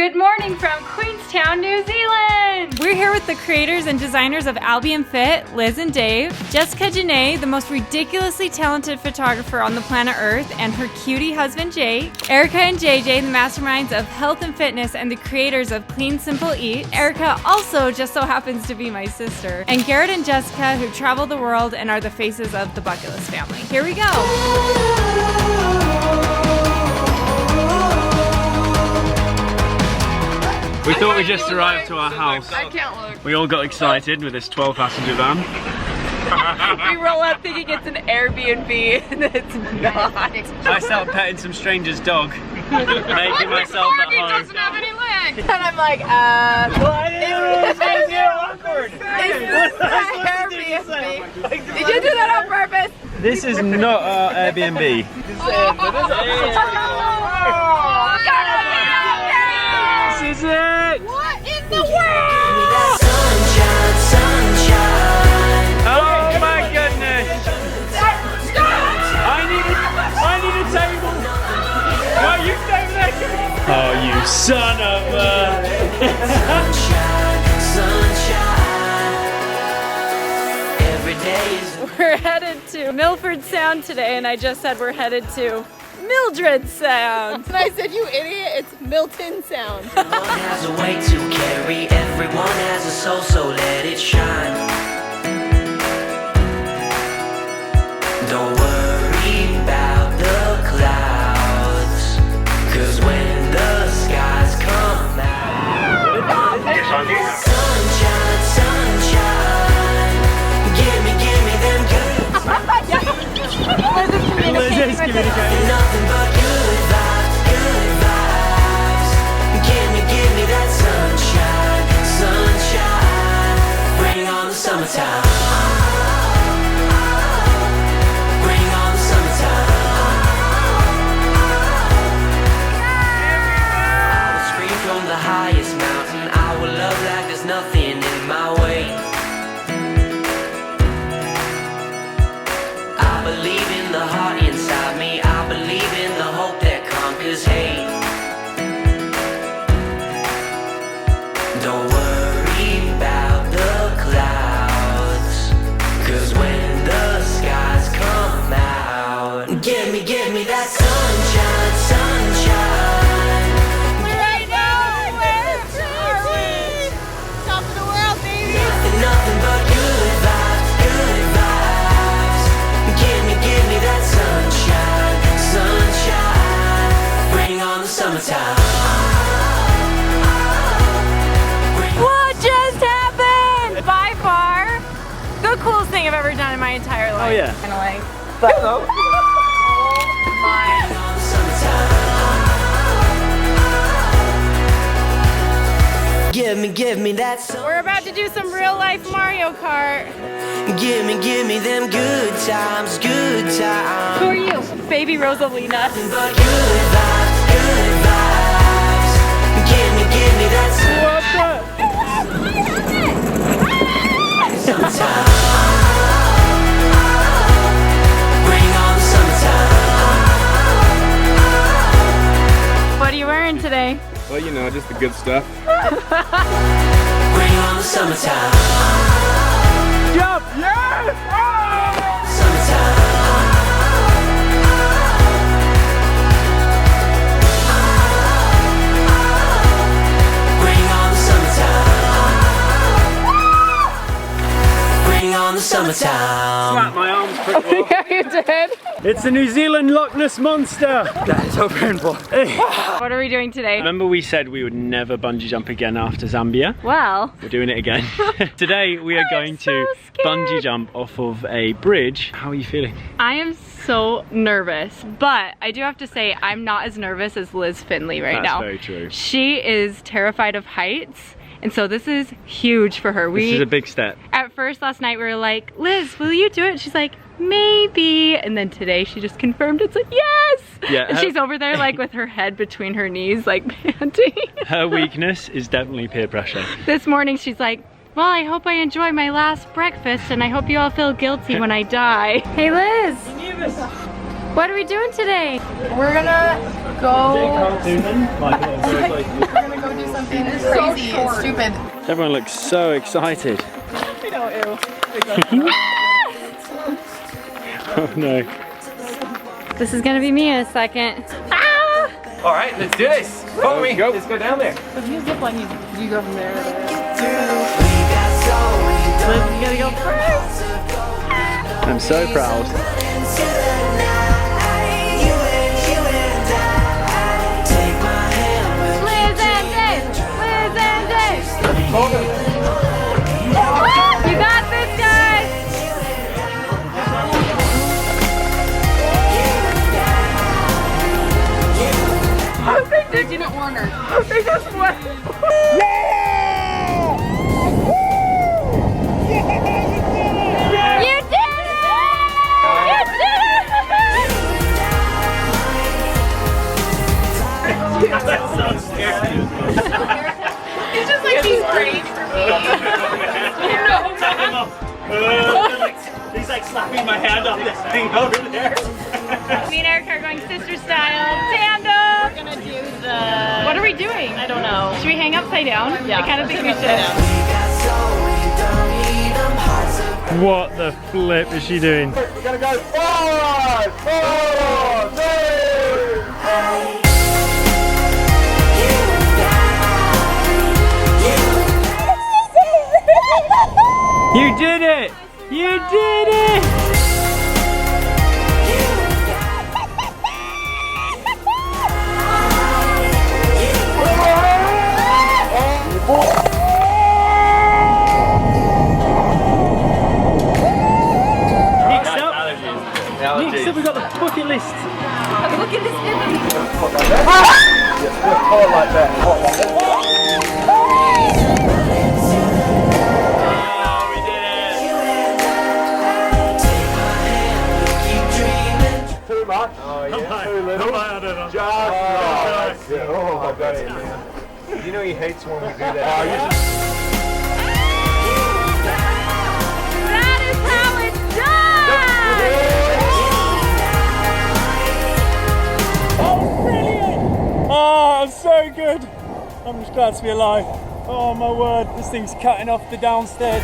Good morning from Queenstown, New Zealand! We're here with the creators and designers of Albion Fit, Liz and Dave, Jessica Janae, the most ridiculously talented photographer on the planet Earth, and her cutie husband Jake, Erica and JJ, the masterminds of health and fitness and the creators of Clean Simple Eat. Erica also just so happens to be my sister, and Garrett and Jessica, who travel the world and are the faces of the Bucket List family. Here we go! We thought we just arrived to our house. I can't look. We all got excited with this 12-passenger van. We roll up thinking it's an Airbnb and it's not. I started petting some stranger's dog, making myself at home. Doesn't have any legs. And I'm like, Did you do that on purpose? This is not our Airbnb. This is it! What in the world? Sunshine, sunshine. Oh my goodness! I need a table! Why are you staying there? Oh, you son of a... Sunshine, sunshine. Every day is... We're headed to Milford Sound today, and I just said we're headed to Mildred Sound. And I said, you idiot, it's Milton Sound. Everyone has a way to carry, everyone has a soul, so let it shine. Don't worry about the clouds, 'cause when the skies come out. Sunshine, sunshine. Give me them good. Liz is communicating. Nothing but good vibes, good vibes. Give me that sunshine, sunshine. Bring on the summertime. Bring on the summertime. I will scream from the highest mountain. I will love like there's nothing in my way. I believe in the heart inside me. I believe in the hope that conquers hate. Don't worry about the clouds, 'cause when the skies come out, give me that sunshine, sunshine. Right now, where are we? Top of the world, baby. Nothing but good vibes, good vibes. Give me that sunshine, sunshine. Bring on the summertime. What just happened? By far, the coolest thing I've ever done in my entire life. Oh yeah. Kind of like, but hello. Bring on the summertime. Give me that sun. We're about to do some real life Mario Kart. Give me them good times, good times. Who are you? Baby Rosalina. But good vibes, good vibes. Give me that summertime. Bring on the summertime. What are you wearing today? Well, you know, just the good stuff. Bring on the summertime. Jump! Yes! Summertime. Bring on the summertime. Bring on the summertime. Slap my arms pretty well. Yeah, you did. It's the New Zealand Loch Ness Monster! That is so painful. What are we doing today? Remember we said we would never bungee jump again after Zambia? Well, We're doing it again. Today we are going to bungee jump off of a bridge. How are you feeling? I am so nervous, but I do have to say I'm not as nervous as Liz Finley right now. That's very true. She is terrified of heights, and so this is huge for her. This is a big step. At first last night we were like, Liz, will you do it? She's like, maybe. And then today she just confirmed it's like, yes! Yeah, and she's over there like with her head between her knees, like panting. Her weakness is definitely peer pressure. This morning she's like, well, I hope I enjoy my last breakfast and I hope you all feel guilty when I die. Hey Liz! What are we doing today? We're gonna go. Cartoon then? Like a little bird, like- We're gonna go do And Everyone looks so excited. you know, ew. Oh no. This is gonna be me in a second. All right, let's do this. Follow me. Let's go down there. If you zip line, you go from there to there. Liz, You gotta go first. I'm so proud. Liz and Dave! Liz and Dave! You got this, guys! They didn't want her. They just went. You did it! You did it! That's so scary. It's just like these braids for me. He's like slapping my hand on this thing over there. Me and Eric are going sister style tandem. We're gonna do the. What are we doing? I don't know. Should we hang upside down? Yeah, I kind of think we let's should. hang upside What the flip is she doing? We're gonna go 5, 4, 3. You did it! You did it! Next up, we've got the bucket list. Look at this. Like that. Too much? Oh yeah. Too little? I don't know. Just right. Oh, I got it, man. You know he hates when we do that. That is how it's done! Oh, so good. I'm just glad to be alive. Oh my word, this thing's cutting off the downstairs.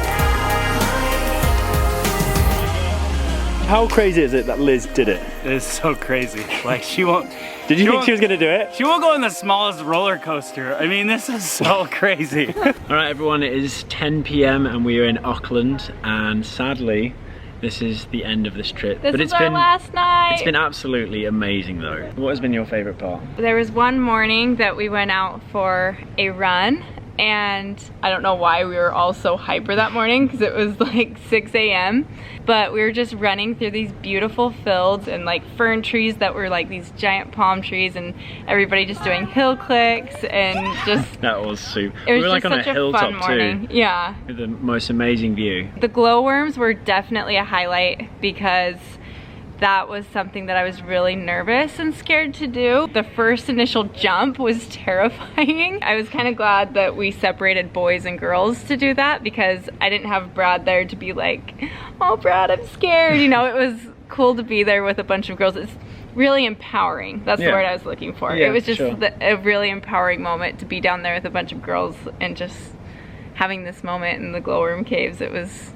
How crazy is it that Liz did it? It's so crazy. Like she won't. Did you think she was gonna do it? She won't go on the smallest roller coaster. I mean, this is so crazy. All right, everyone. It is 10 p.m. and we are in Auckland, and sadly, this is the end of this trip. This is our last night. It's been absolutely amazing, though. What has been your favorite part? There was one morning that we went out for a run, and I don't know why we were all so hyper that morning because it was like 6 a.m. But we were just running through these beautiful fields and like fern trees that were like these giant palm trees, and everybody just doing hill clicks and just. That was super. It was we were like just on a such hilltop fun morning. too. Yeah. With the most amazing view. The glowworms were definitely a highlight because that was something that I was really nervous and scared to do. The first initial jump was terrifying. I was kind of glad that we separated boys and girls to do that because I didn't have Brad there to be like, oh Brad, I'm scared. You know, it was cool to be there with a bunch of girls. It's really empowering. That's the word I was looking for. Yeah, it was just sure. a really empowering moment to be down there with a bunch of girls and just having this moment in the glowworm caves. That was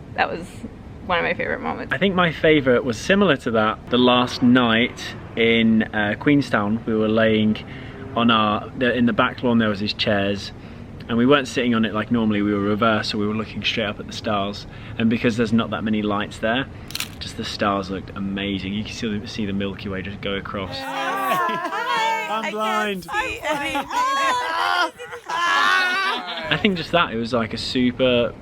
one of my favorite moments. I think my favorite was similar to that. The last night in Queenstown, we were laying on in the back lawn. There was these chairs, and we weren't sitting on it like normally. We were reversed, so we were looking straight up at the stars. And because there's not that many lights there, just the stars looked amazing. You can see the Milky Way just go across. I'm blind. I think just that, it was like a super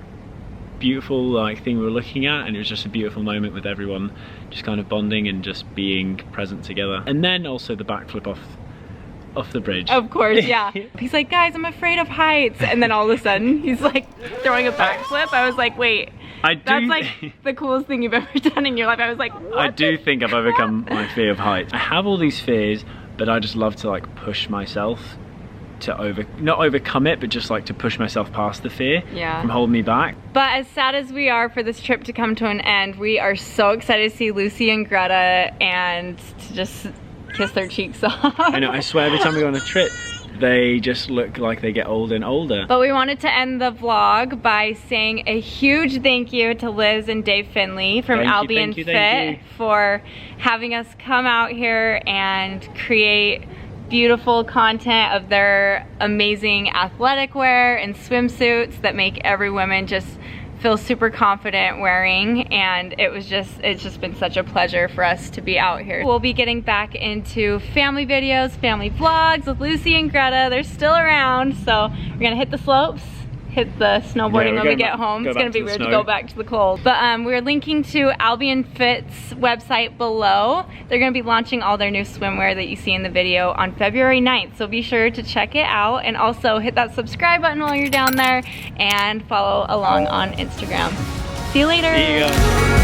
beautiful like thing we were looking at, and it was just a beautiful moment with everyone just kind of bonding and just being present together. And then also the backflip off the bridge. Of course, yeah. He's like, guys, I'm afraid of heights, and then all of a sudden he's like throwing a backflip. I was like, wait, that's like the coolest thing you've ever done in your life. I was like, what? I do think I've overcome my fear of heights. I have all these fears, but I just love to like push myself to not overcome it, but just like to push myself past the fear from holding me back. But as sad as we are for this trip to come to an end, we are so excited to see Lucy and Greta and to just kiss their cheeks off. I know, I swear every time we go on a trip, they just look like they get older and older. But we wanted to end the vlog by saying a huge thank you to Liz and Dave Finley from Albion Fit for having us come out here and create beautiful content of their amazing athletic wear and swimsuits that make every woman just feel super confident wearing, and it's just been such a pleasure for us to be out here. We'll be getting back into family videos, family vlogs with Lucy and Greta. They're still around, so we're gonna hit the slopes, hit the snowboarding when we get home. It's gonna be weird to go back to the cold. But we're linking to Albion Fit's website below. They're gonna be launching all their new swimwear that you see in the video on February 9th. So be sure to check it out, and also hit that subscribe button while you're down there and follow along on Instagram. See you later. See you guys.